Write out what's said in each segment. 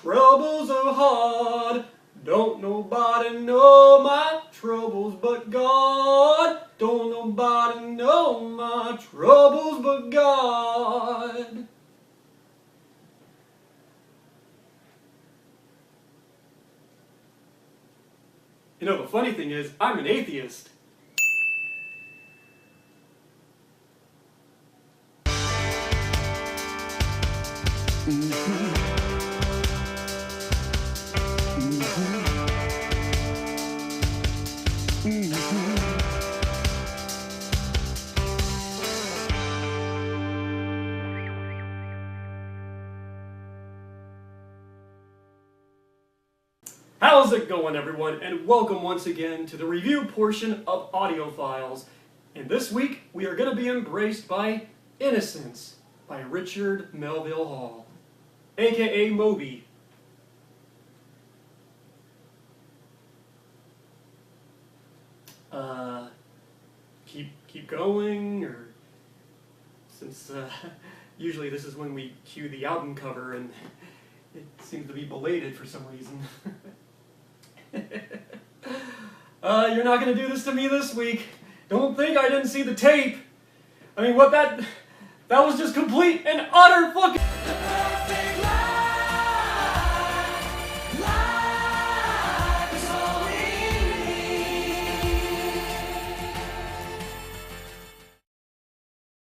troubles are hard. Don't nobody know my troubles but God. Don't nobody know my troubles but God. You know, the funny thing is, I'm an atheist. How's it going, everyone, and welcome once again to the review portion of Audiophilez. And this week, we are going to be embraced by Innocents by Richard Melville Hall, aka Moby. Keep going, or since usually this is when we cue the album cover, and it seems to be belated for some reason. You're not gonna do this to me this week. Don't think I didn't see the tape. I mean, what that was just complete and utter fucking.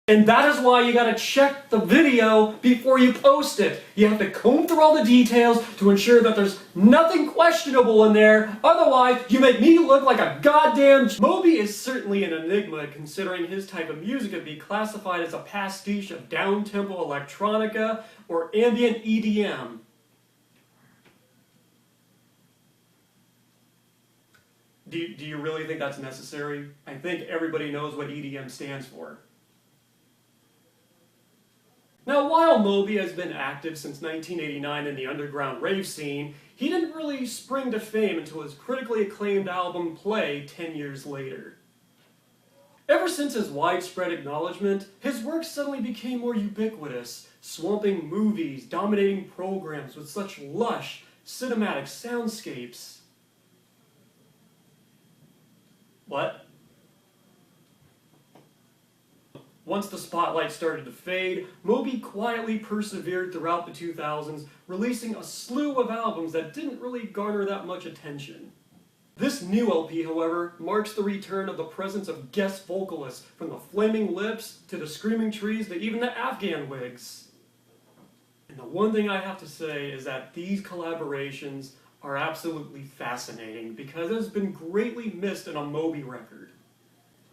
And that is why you gotta check the video before you post it. You have to comb through all the details to ensure that there's nothing questionable in there. Otherwise, you make me look like a goddamn... Moby is certainly an enigma, considering his type of music could be classified as a pastiche of down-tempo electronica or ambient EDM. Do you really think that's necessary? I think everybody knows what EDM stands for. Now, while Moby has been active since 1989 in the underground rave scene, he didn't really spring to fame until his critically acclaimed album Play 10 years later. Ever since his widespread acknowledgement, his work suddenly became more ubiquitous, swamping movies, dominating programs with such lush, cinematic soundscapes. What? Once the spotlight started to fade, Moby quietly persevered throughout the 2000s, releasing a slew of albums that didn't really garner that much attention. This new LP, however, marks the return of the presence of guest vocalists, from the Flaming Lips to the Screaming Trees to even the Afghan Wigs. And the one thing I have to say is that these collaborations are absolutely fascinating, because it has been greatly missed in a Moby record.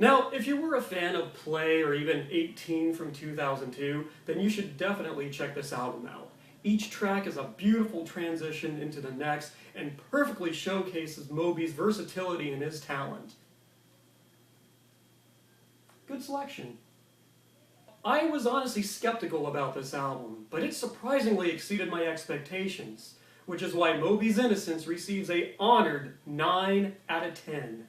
Now, if you were a fan of Play or even 18 from 2002, then you should definitely check this album out. Each track is a beautiful transition into the next and perfectly showcases Moby's versatility and his talent. Good selection. I was honestly skeptical about this album, but it surprisingly exceeded my expectations, which is why Moby's Innocents receives a honored 9 out of 10.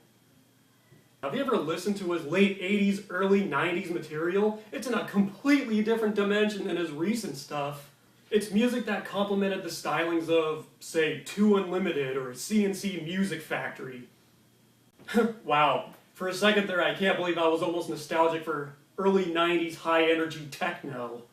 Have you ever listened to his late 80s, early 90s material? It's in a completely different dimension than his recent stuff. It's music that complemented the stylings of, say, 2 Unlimited or CNC Music Factory. Wow, for a second there I can't believe I was almost nostalgic for early 90s high-energy techno.